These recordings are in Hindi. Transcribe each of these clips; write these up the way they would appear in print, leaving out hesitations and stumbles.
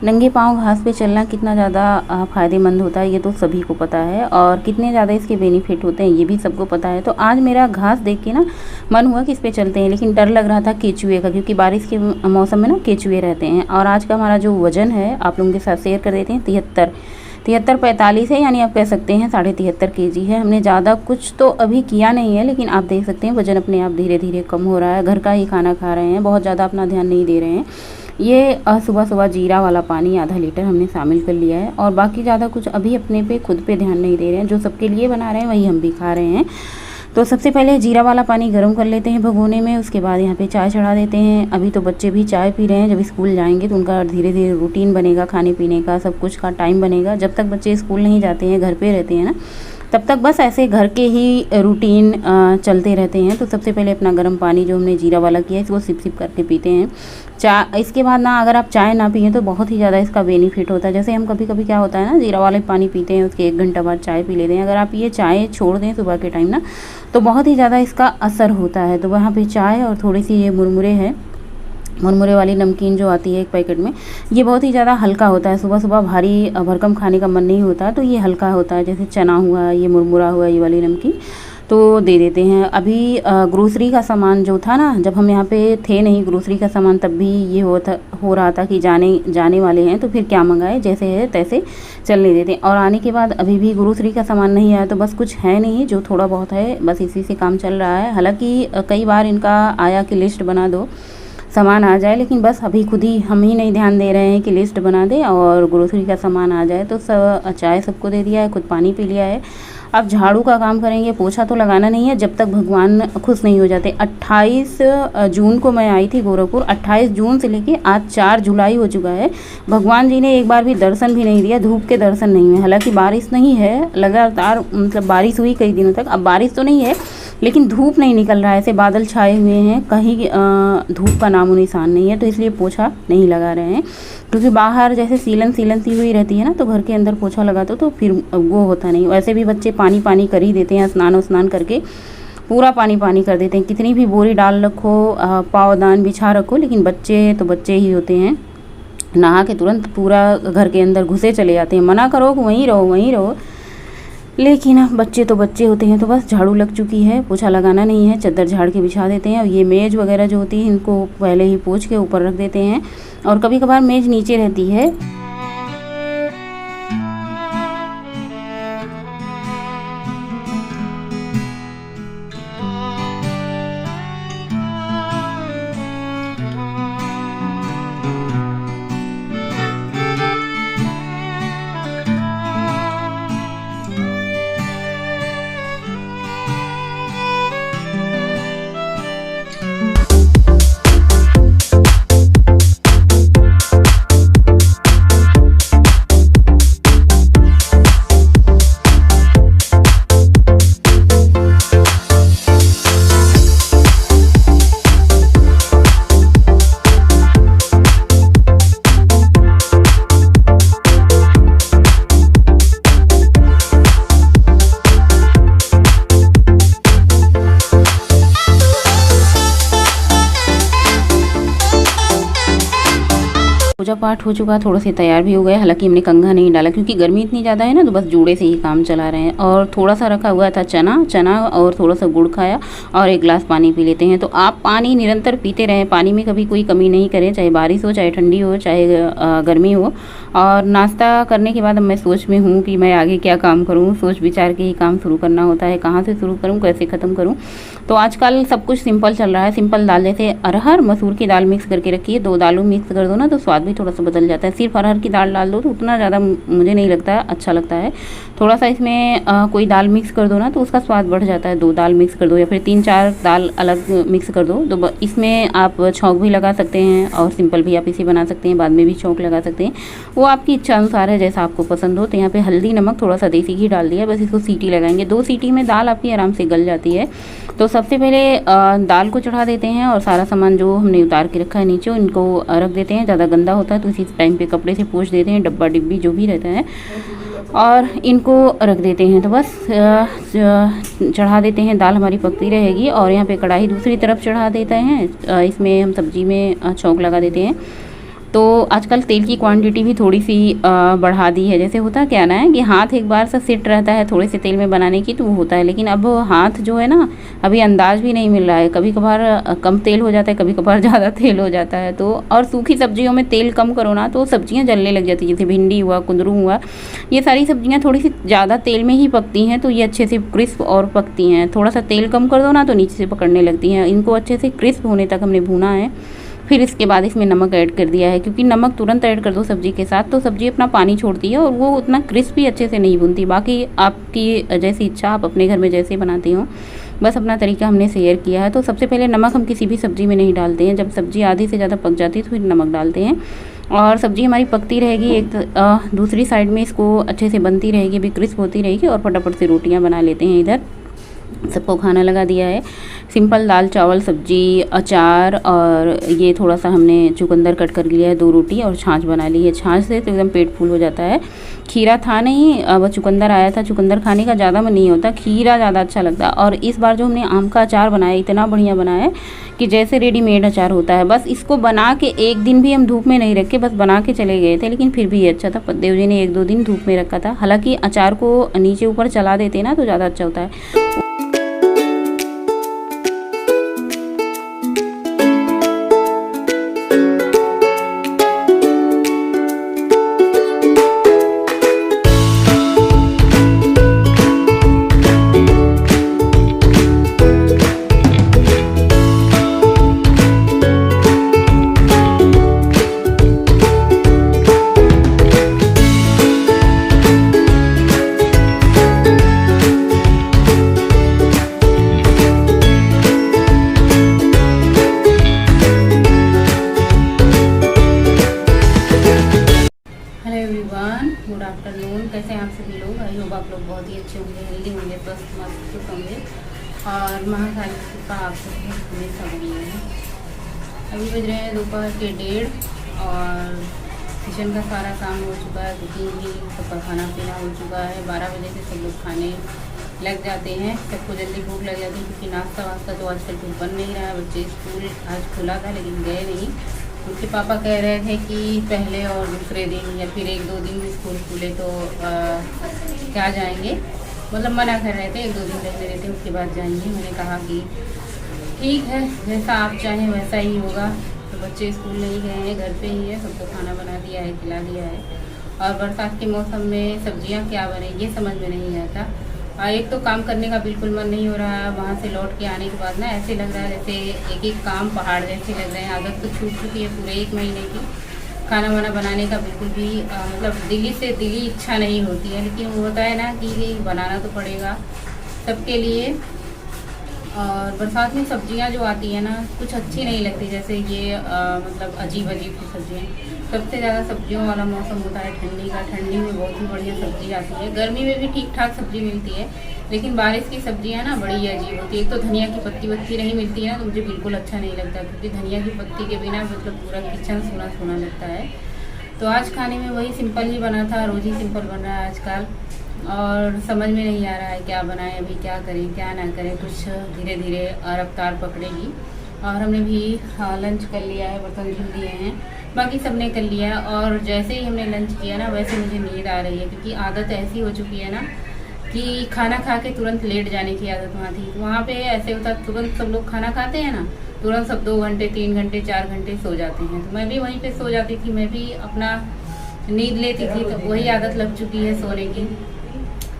नंगे पाँव घास पे चलना कितना ज़्यादा फ़ायदेमंद होता है ये तो सभी को पता है, और कितने ज़्यादा इसके बेनिफिट होते हैं ये भी सबको पता है। तो आज मेरा घास देख के ना मन हुआ कि इस पे चलते हैं, लेकिन डर लग रहा था केचुए का, क्योंकि बारिश के मौसम में ना केचुए रहते हैं। और आज का हमारा जो वज़न है आप लोगों के साथ शेयर कर देते हैं, 43 है, यानी आप कह सकते हैं 73.5 kg है। हमने ज़्यादा कुछ तो अभी किया नहीं है, लेकिन आप देख सकते हैं वज़न अपने आप धीरे धीरे कम हो रहा है। घर का ही खाना खा रहे हैं, बहुत ज़्यादा अपना ध्यान नहीं दे रहे हैं। ये सुबह सुबह जीरा वाला पानी आधा लीटर हमने शामिल कर लिया है, और बाकी ज़्यादा कुछ अभी अपने पे खुद पे ध्यान नहीं दे रहे हैं। जो सबके लिए बना रहे हैं वही हम भी खा रहे हैं। तो सबसे पहले जीरा वाला पानी गर्म कर लेते हैं भगोने में, उसके बाद यहाँ पे चाय चढ़ा देते हैं। अभी तो बच्चे भी चाय पी रहे हैं, जब स्कूल जाएंगे तो उनका धीरे धीरे रूटीन बनेगा, खाने पीने का सब कुछ का टाइम बनेगा। जब तक बच्चे स्कूल नहीं जाते हैं, घर पे रहते हैं ना, तब तक बस ऐसे घर के ही रूटीन चलते रहते हैं। तो सबसे पहले अपना गर्म पानी जो हमने जीरा वाला किया है इसको सिप सिप करके पीते हैं। इसके बाद ना अगर आप चाय ना पिए तो बहुत ही ज़्यादा इसका बेनिफिट होता है। जैसे हम कभी कभी क्या होता है ना, जीरा वाले पानी पीते हैं, उसके 1 घंटा बाद चाय पी लेते हैं। अगर आप ये चाय छोड़ दें सुबह के टाइम ना, तो बहुत ही ज़्यादा इसका असर होता है। तो वहाँ पे चाय और थोड़ी सी ये मुरमुरे है, मुरमुरे वाली नमकीन जो आती है एक पैकेट में, ये बहुत ही ज़्यादा हल्का होता है। सुबह सुबह भारी भरकम खाने का मन नहीं होता, तो ये हल्का होता है। जैसे चना हुआ, ये मुरमुरा हुआ, ये वाली नमकीन तो दे देते हैं। अभी ग्रोसरी का सामान जो था ना, जब हम यहाँ पे थे नहीं ग्रोसरी का सामान, तब भी ये हो रहा था कि जाने वाले हैं तो फिर क्या मंगाए, जैसे है तैसे चलने देते हैं। और आने के बाद अभी भी ग्रोसरी का सामान नहीं आया, तो बस कुछ है नहीं, जो थोड़ा बहुत है बस इसी से काम चल रहा है। हालांकि कई बार इनका आया कि लिस्ट बना दो, सामान आ जाए, लेकिन बस अभी खुद ही हम ही नहीं ध्यान दे रहे हैं कि लिस्ट बना दे और ग्रोसरी का सामान आ जाए। तो चाय सबको दे दिया है, खुद पानी पी लिया है। अब झाड़ू का काम करेंगे, पोछा तो लगाना नहीं है जब तक भगवान खुश नहीं हो जाते। 28 जून को मैं आई थी गोरखपुर, 28 जून से लेके आज 4 जुलाई हो चुका है। भगवान जी ने एक बार भी दर्शन भी नहीं दिया, धूप के दर्शन नहीं हुए। हालांकि बारिश नहीं है, लगातार मतलब बारिश हुई कई दिनों तक, अब बारिश तो नहीं है लेकिन धूप नहीं निकल रहा है। ऐसे बादल छाए हुए हैं, कहीं धूप का नामो निशान नहीं है। तो इसलिए पोछा नहीं लगा रहे हैं, क्योंकि बाहर जैसे सीलन सी हुई रहती है ना, तो घर के अंदर पोछा लगा तो फिर वो होता नहीं। वैसे भी बच्चे पानी पानी कर ही देते हैं, स्नान करके पूरा पानी कर देते हैं। कितनी भी बोरी डाल रखो, पावदान बिछा रखो, लेकिन बच्चे तो बच्चे ही होते हैं। नहा के तुरंत पूरा घर के अंदर घुसे चले जाते हैं। मना करो कि वहीं रहो, लेकिन बच्चे तो बच्चे होते हैं। तो बस झाड़ू लग चुकी है, पोछा लगाना नहीं है, चादर झाड़ के बिछा देते हैं। और ये मेज़ वगैरह जो होती है इनको पहले ही पोंछ के ऊपर रख देते हैं, और कभी कभार मेज़ नीचे रहती है। पूजा पाठ हो चुका, थोड़ा से तैयार भी हो गए। हालांकि हमने कंघा नहीं डाला क्योंकि गर्मी इतनी ज़्यादा है ना, तो बस जूड़े से ही काम चला रहे हैं। और थोड़ा सा रखा हुआ था चना और थोड़ा सा गुड़ खाया, और 1 गिलास पानी पी लेते हैं। तो आप पानी निरंतर पीते रहें, पानी में कभी कोई कमी नहीं करें, चाहे बारिश हो, चाहे ठंडी हो, चाहे गर्मी हो। और नाश्ता करने के बाद मैं सोच में हूँ कि मैं आगे क्या काम करूँ, सोच विचार के ही काम शुरू करना होता है। कहाँ से शुरू करूँ, कैसे ख़त्म करूँ। तो आजकल सब कुछ सिंपल चल रहा है। सिंपल दाल, जैसे अरहर मसूर की दाल मिक्स करके रखिए, 2 दालों मिक्स कर दो ना, तो स्वाद भी थोड़ा सा बदल जाता है। सिर्फ अरहर की दाल डाल दो तो उतना ज़्यादा मुझे नहीं लगता अच्छा लगता है। थोड़ा सा इसमें कोई दाल मिक्स कर दो ना, तो उसका स्वाद बढ़ जाता है। 2 दाल मिक्स कर दो या फिर 3-4 दाल अलग मिक्स कर दो। तो इसमें आप छौंक भी लगा सकते हैं, और सिंपल भी आप इसे बना सकते हैं, बाद में भी छौंक लगा सकते हैं। वो आपकी इच्छा अनुसार है, जैसा आपको पसंद हो। तो यहाँ पे हल्दी, नमक, थोड़ा सा देसी घी डाल दिया, बस इसको सीटी लगाएंगे। 2 सीटी में दाल आपकी आराम से गल जाती है। तो सबसे पहले दाल को चढ़ा देते हैं, और सारा सामान जो हमने उतार के रखा है नीचे इनको रख देते हैं। ज़्यादा गंदा होता है तो इसी टाइम पे कपड़े से पोंछ देते हैं, डब्बा डिब्बी जो भी रहता है, और इनको रख देते हैं। तो बस चढ़ा देते हैं, दाल हमारी पकती रहेगी। और यहाँ पे कढ़ाई दूसरी तरफ चढ़ा देते हैं, इसमें हम सब्जी में छौंक लगा देते हैं। तो आजकल तेल की क्वांटिटी भी थोड़ी सी बढ़ा दी है। जैसे होता क्या ना है कि हाथ एक बार से सेट रहता है थोड़े से तेल में बनाने की तो वो होता है, लेकिन अब हाथ जो है ना अभी अंदाज भी नहीं मिल रहा है। कभी कभार कम तेल हो जाता है, कभी कभार ज़्यादा तेल हो जाता है। तो और सूखी सब्जियों में तेल कम करो ना तो सब्जियाँ जलने लग जाती है। जैसे भिंडी हुआ, कुंदरू हुआ, ये सारी सब्जियाँ थोड़ी सी ज़्यादा तेल में ही पकती हैं तो ये अच्छे से क्रिस्प और पकती हैं। थोड़ा सा तेल कम कर दो ना तो नीचे से पकड़ने लगती हैं। इनको अच्छे से क्रिस्प होने तक हमने भूना है। फिर इसके बाद इसमें नमक ऐड कर दिया है, क्योंकि नमक तुरंत ऐड कर दो सब्जी के साथ तो सब्जी अपना पानी छोड़ती है और वो उतना क्रिस्पी अच्छे से नहीं भूनती। बाकी आपकी जैसी इच्छा, आप अपने घर में जैसे बनाते हो, बस अपना तरीका हमने शेयर किया है। तो सबसे पहले नमक हम किसी भी सब्ज़ी में नहीं डालते हैं। जब सब्ज़ी आधी से ज़्यादा पक जाती है तो फिर नमक डालते हैं और सब्ज़ी हमारी पकती रहेगी। एक दूसरी साइड में इसको अच्छे से बनती रहेगी, भी क्रिस्प होती रहेगी और फटाफट से रोटियाँ बना लेते हैं। इधर सबको खाना लगा दिया है। सिंपल दाल चावल सब्जी, अचार और ये थोड़ा सा हमने चुकंदर कट कर लिया है, 2 रोटी और छाछ बना ली है। छाछ से तो एकदम पेट फुल हो जाता है। खीरा था नहीं, अब चुकंदर आया था। चुकंदर खाने का ज़्यादा मन नहीं होता, खीरा ज़्यादा अच्छा लगता है। और इस बार जो हमने आम का अचार बनाया इतना बढ़िया बना है कि जैसे रेडीमेड अचार होता है। बस इसको बना के एक दिन भी हम धूप में नहीं रखे, बस बना के चले गए थे, लेकिन फिर भी ये अच्छा था। पद्देव जी ने 1-2 दिन धूप में रखा था। हालांकि अचार को नीचे ऊपर चला देते ना तो ज़्यादा अच्छा होता है। Good afternoon. कैसे हैं आप सभी लोग? आई होप आप लोग बहुत ही अच्छे होंगे, हेल्दी होंगे, स्वस्थ मस्त होंगे और महाकाल की कृपा आप सभी हमेशा बनी है। अभी बज रहे हैं दोपहर के 1:30 और किचन का सारा काम हो चुका है। कुकिंग भी, सबका खाना पीना हो चुका है। 12 बजे से सब लोग खाने लग जाते हैं। सबको जल्दी भूख लग जाती है क्योंकि नाश्ता वास्ता तो आजकल कुछ बन नहीं रहा है। बच्चे स्कूल आज खुला था लेकिन गए नहीं। उनके पापा कह रहे थे कि पहले और दूसरे दिन या फिर 1-2 दिन भी स्कूल खुले तो क्या जाएंगे, मतलब मना कर रहे थे। 1-2 दिन रह रहे थे, उसके बाद जाएंगे। मैंने कहा कि ठीक है, जैसा आप चाहें वैसा ही होगा। तो बच्चे स्कूल नहीं गए हैं, घर पे ही है। सबको खाना बना दिया है, खिला दिया है। और बरसात के मौसम में सब्जियां क्या बने ये समझ में नहीं आता। एक तो काम करने का बिल्कुल मन नहीं हो रहा है। वहाँ से लौट के आने के बाद ना ऐसे लग रहा है जैसे एक एक काम पहाड़ जैसे लग रहे हैं। आदत तो छूट चुकी है पूरे 1 महीने की। खाना वाना बनाने का बिल्कुल भी मतलब दिली इच्छा नहीं होती है, लेकिन वो होता है ना कि बनाना तो पड़ेगा सबके लिए। और बरसात में सब्जियां जो आती है ना कुछ अच्छी नहीं लगती। जैसे ये मतलब अजीब सी सब्जियाँ। सबसे ज़्यादा सब्जियों वाला मौसम होता है ठंडी का। ठंडी में बहुत ही बढ़िया सब्जी आती है। गर्मी में भी ठीक ठाक सब्जी मिलती है, लेकिन बारिश की सब्जियां ना बड़ी अजीब होती है। एक तो धनिया की पत्ती वत्ती नहीं मिलती है ना, तो मुझे बिल्कुल अच्छा नहीं लगता, क्योंकि धनिया की पत्ती के बिना मतलब पूरा किचन सूना सूना लगता है। तो आज खाने में वही सिंपल ही बना था। रोज़ ही सिंपल बन रहा है आजकल और समझ में नहीं आ रहा है क्या बनाएं, अभी क्या करें क्या ना करें। कुछ धीरे धीरे रफ्तार पकड़ेगी। और हमने भी लंच कर लिया है, बर्तन धुल दिए हैं, बाकी सब ने कर लिया है। और जैसे ही हमने लंच किया ना वैसे मुझे नींद आ रही है, क्योंकि आदत ऐसी हो चुकी है ना कि खाना खा के तुरंत लेट जाने की आदत वहाँ थी। वहाँ पे ऐसे होता तुरंत सब लोग खाना खाते हैं ना, तुरंत सब 2 घंटे 3 घंटे 4 घंटे सो जाते हैं। तो मैं भी वहीं पे सो जाती थी, मैं भी अपना नींद लेती थी। तो वही आदत लग चुकी है सोने की।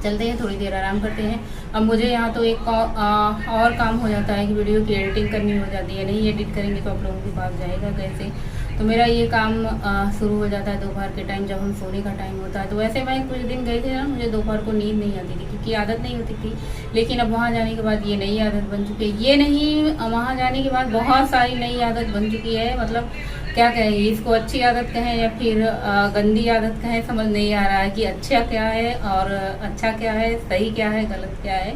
चलते हैं, थोड़ी देर आराम करते हैं। अब मुझे यहाँ तो एक और काम हो जाता है कि वीडियो की एडिटिंग करनी हो जाती है। नहीं एडिट करेंगे तो आप लोगों के पास जाएगा कैसे। तो मेरा ये काम शुरू हो जाता है दोपहर के टाइम, जब हम सोने का टाइम होता है। तो वैसे मैं कुछ दिन गई थी ना, मुझे दोपहर को नींद नहीं आती थी क्योंकि आदत नहीं होती थी। लेकिन अब वहाँ जाने के बाद ये नई आदत बन चुकी है। ये नहीं, वहाँ जाने के बाद बहुत सारी नई आदत बन चुकी है। मतलब क्या कहेंगे इसको, अच्छी आदत कहें या फिर गंदी आदत कहें, समझ नहीं आ रहा है कि अच्छा क्या है और अच्छा क्या है, सही क्या है, गलत क्या है।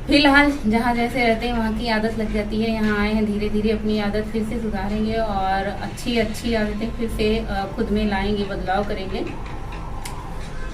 फिलहाल जहाँ जैसे रहते हैं वहाँ की आदत लग जाती है। यहाँ आए हैं, धीरे धीरे अपनी आदत फिर से सुधारेंगे और अच्छी आदतें फिर से खुद में लाएंगे, बदलाव करेंगे।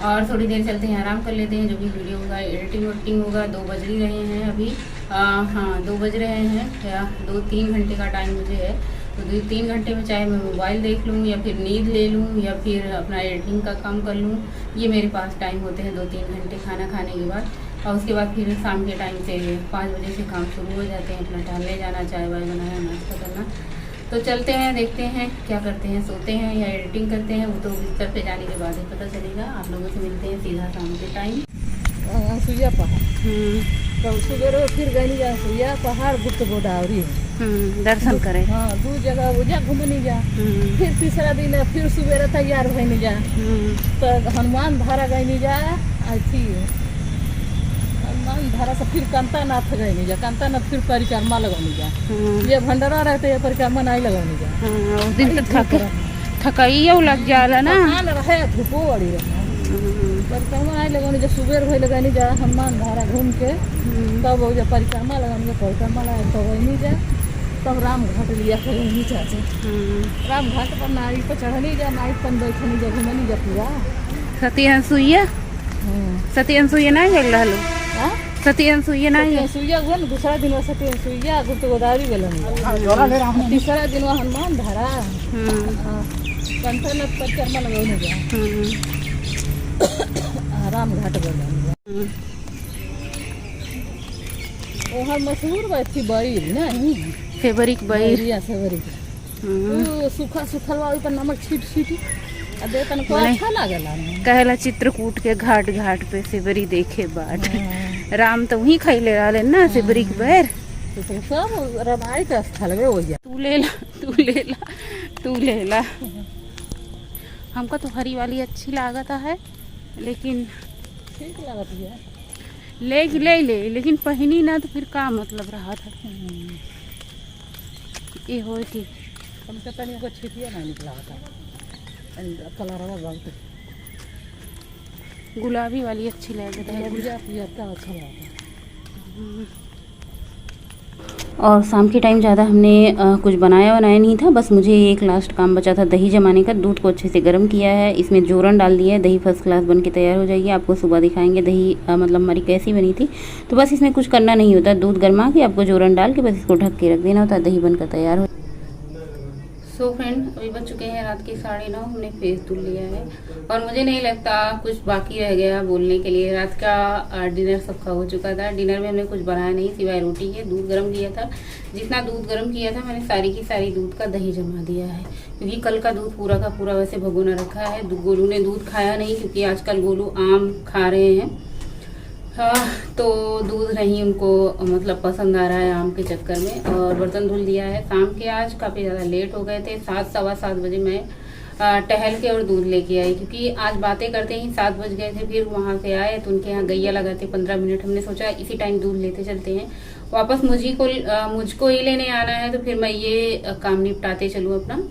और थोड़ी देर चलते हैं, आराम कर लेते हैं। जो भी वीडियो होगा एडिटिंग वोटिंग होगा। 2 बज ही रहे हैं अभी। हाँ 2 बज रहे हैं या 2-3 घंटे का टाइम मुझे है। तो 2-3 घंटे में चाहे मैं मोबाइल देख लूँ या फिर नींद ले लूँ या फिर अपना एडिटिंग का काम कर लूँ। ये मेरे पास टाइम होते हैं 2-3 घंटे खाना खाने के बाद। और उसके बाद फिर शाम के टाइम से 5 बजे से काम शुरू हो जाते हैं, अपना टहलने जाना, चाय वाय बनाना, नाश्ता करना। तो चलते हैं, देखते हैं क्या करते हैं, सोते हैं या एडिटिंग करते हैं, वो तो बिस्तर पे जाने के बाद ही पता चलेगा। आप लोगों से मिलते हैं सीधा शाम के टाइम। सुइया पहाड़ तो सुबह फिर गई जा सुइया पहाड़ गुप्त गोदावरी दर्शन करें। हाँ 2 जगह वो जा घूमने जा। फिर तीसरा दिन फिर सुबह तैयार होने जा तो हनुमान धारा गई जा। अच्छी हनुमान धारा से फिर कांतानाथ गई जा, कांतानाथ फिर परिक्रमा लगाने जा। ये भंडारा रहते है परिक्रमा नहीं लगाने जा। उस दिन तो थकाइयो लग जाला ना, रहे धूपो बड़ी रहे परिक्रमा नहीं लगाने जा। सुबह भई लगाने जा हनुमान धारा घूम के तब वो जब परिक्रमा लगाने जा, परिक्रमा लगा तब वही जा, तब राम घाट लिया फिर वहीं जाते। राम घाट पर नारी पर चढ़नी जा, नारी पर बैठनी जा, घूमनी जा पूरा। सती अनसुईया ना गल रहलो। सती अनसुईया ना सुइया हुआ ना दूसरा दिन सती सुइया गुप्त गोदावरी गलन। तीसरा दिन हनुमान धारा कंठनाथ परिक्रमा लगाने जा, राम घाट गलन। वहाँ मशहूर बात थी बैल नहीं फेवरिक बैल सूखा सूखल वाली पर नमक छीट छीट दे तन को अच्छा लागला। कहला चित्रकूट के घाट घाट पे सेवरी देखे बाट। राम तो वहीं खैले रहले ना सेवरिक बैर। सब रामायण का स्थल है वो। तू ले ला। हमको तो हरी वाली अच्छी लागत है, लेकिन ठीक लागत है ले लेकिन पहनी ना तो फिर का मतलब रहा था। ये हो कि हम कहता नहीं को छिटिया नहीं निकला था कलर बहुत। गुलाबी वाली अच्छी लगती है, गुलाबी का अच्छा लगता है। और शाम के टाइम ज़्यादा हमने कुछ बनाया नहीं था। बस मुझे एक लास्ट काम बचा था दही जमाने का। दूध को अच्छे से गर्म किया है, इसमें जोरन डाल दिया है, दही फर्स्ट क्लास बन के तैयार हो जाएगी। आपको सुबह दिखाएंगे दही मतलब हमारी कैसी बनी थी। तो बस इसमें कुछ करना नहीं होता, दूध गर्मा के आपको जोरन डाल के बस इसको ढक के रख देना होता है, दही बनकर तैयार हो। सो फ्रेंड अभी बज चुके हैं रात के 9:30। हमने फेस धुल लिया है और मुझे नहीं लगता कुछ बाकी रह गया बोलने के लिए। रात का डिनर सबका हो चुका था। डिनर में हमने कुछ बनाया नहीं सिवाय रोटी के। दूध गर्म किया था, जितना दूध गर्म किया था मैंने सारी की सारी दूध का दही जमा दिया है, क्योंकि कल का दूध पूरा का पूरा वैसे भगोना रखा है। गोलू ने दूध खाया नहीं, क्योंकि आजकल गोलू आम खा रहे हैं। हाँ, तो दूध नहीं उनको मतलब पसंद आ रहा है आम के चक्कर में। और बर्तन धुल दिया है। शाम के आज काफ़ी ज़्यादा लेट हो गए थे। 7-7:15 बजे मैं टहल के और दूध लेके आई, क्योंकि आज बातें करते ही 7 बज गए थे। फिर वहाँ से आए तो उनके यहाँ गैया लगाते 15 मिनट। हमने सोचा इसी टाइम दूध लेते चलते हैं वापस। मुझको ही लेने आना है, तो फिर मैं ये काम निपटाते चलूँ अपना।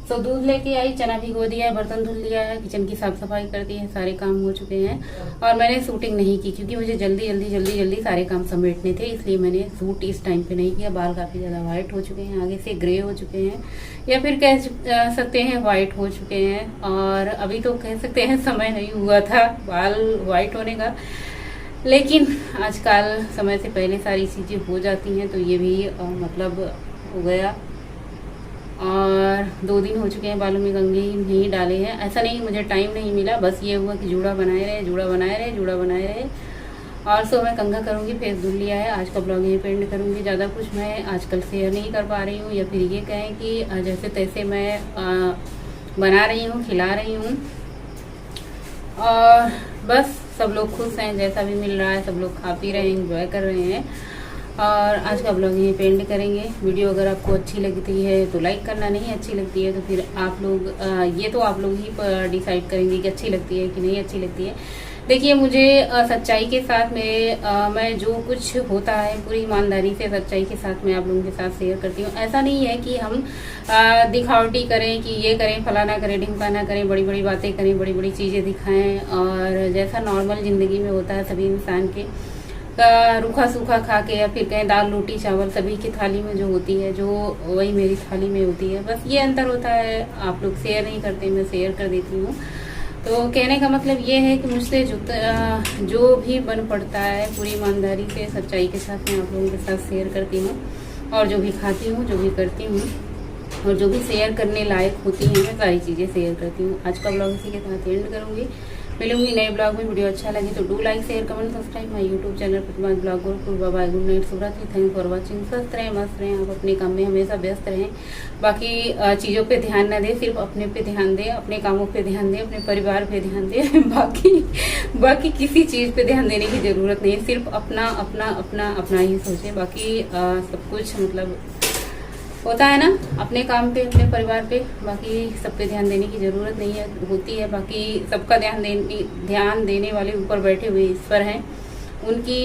तो दूध लेके आई, चना भिगो दिया है, बर्तन धुल लिया है, किचन की साफ सफाई कर दी है, सारे काम हो चुके हैं। और मैंने शूटिंग नहीं की, क्योंकि मुझे जल्दी सारे काम समेटने थे, इसलिए मैंने शूट इस टाइम पे नहीं किया। बाल काफ़ी ज़्यादा वाइट हो चुके हैं, आगे से ग्रे हो चुके हैं, या फिर कह सकते हैं वाइट हो चुके हैं। और अभी तो कह सकते हैं समय नहीं हुआ था बाल वाइट होने का, लेकिन आजकल समय से पहले सारी चीज़ें हो जाती हैं, तो ये भी मतलब हो गया। और 2 दिन हो चुके हैं बालों में कंघी नहीं डाले हैं। ऐसा नहीं मुझे टाइम नहीं मिला, बस ये हुआ कि जूड़ा बनाए रहे। और सो मैं कंघा करूँगी, फेस धुल लिया है। आज का ब्लॉग यहीं पे एंड करूँगी। ज़्यादा कुछ मैं आजकल शेयर नहीं कर पा रही हूँ, या फिर ये कहें कि जैसे तैसे मैं बना रही हूँ, खिला रही हूँ। और बस सब लोग खुश हैं, जैसा भी मिल रहा है सब लोग खा पी रहे हैं, एंजॉय कर रहे हैं। और आज का ब्लॉग यहीं पे एंड करेंगे। वीडियो अगर आपको अच्छी लगती है तो लाइक करना, नहीं अच्छी लगती है तो फिर आप लोग ये तो आप लोग ही डिसाइड करेंगे कि अच्छी लगती है कि नहीं अच्छी लगती है। देखिए, मुझे सच्चाई के साथ मैं जो कुछ होता है पूरी ईमानदारी से सच्चाई के साथ मैं आप लोगों के साथ शेयर करती हूँ। ऐसा नहीं है कि हम दिखावटी करें, कि ये करें, फलाना करें, ढिमकाना करें, बड़ी बड़ी बातें करें, बड़ी बड़ी चीज़ें दिखाएं। और जैसा नॉर्मल ज़िंदगी में होता है सभी इंसान के, रूखा सूखा खा के, या फिर कहें दाल रोटी चावल सभी की थाली में जो होती है, जो वही मेरी थाली में होती है। बस ये अंतर होता है, आप लोग शेयर नहीं करते, मैं शेयर कर देती हूँ। तो कहने का मतलब ये है कि मुझसे जो भी बन पड़ता है पूरी ईमानदारी से सच्चाई के साथ मैं आप लोगों के साथ शेयर करती हूँ। और जो भी खाती हूँ, जो भी करती हूँ, और जो भी शेयर करने लायक होती हैं मैं सारी चीज़ें शेयर करती हूँ। आज का ब्लॉग इसी के साथ एंड करूँगी। मिलूंगी नए ब्लॉग में। वीडियो अच्छा लगे तो do like share comment subscribe my YouTube channel Pratima blog. Bye bye, good night, शुभ रात्रि, थैंक्स फॉर वाचिंग। स्वस्थ रहें, मस्त रहें, आप अपने काम में हमेशा व्यस्त रहें। बाकी चीज़ों पे ध्यान न दें, सिर्फ अपने पे ध्यान दें, अपने कामों पे ध्यान दें, अपने परिवार पे ध्यान दें। बाकी किसी चीज़ पे ध्यान देने की ज़रूरत नहीं है। सिर्फ अपना अपना अपना अपना ही सोचें। बाकी सब कुछ मतलब होता है ना, अपने काम पे, अपने परिवार पे, बाकी सब पे ध्यान देने की ज़रूरत नहीं है होती है। बाकी सबका ध्यान देने वाले ऊपर बैठे हुए ईश्वर हैं, उनकी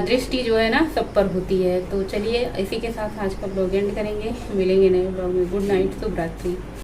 दृष्टि जो है ना सब पर होती है। तो चलिए इसी के साथ आज का ब्लॉग एंड करेंगे। मिलेंगे नए ब्लॉग में। गुड नाइट, शुभ रात्रि।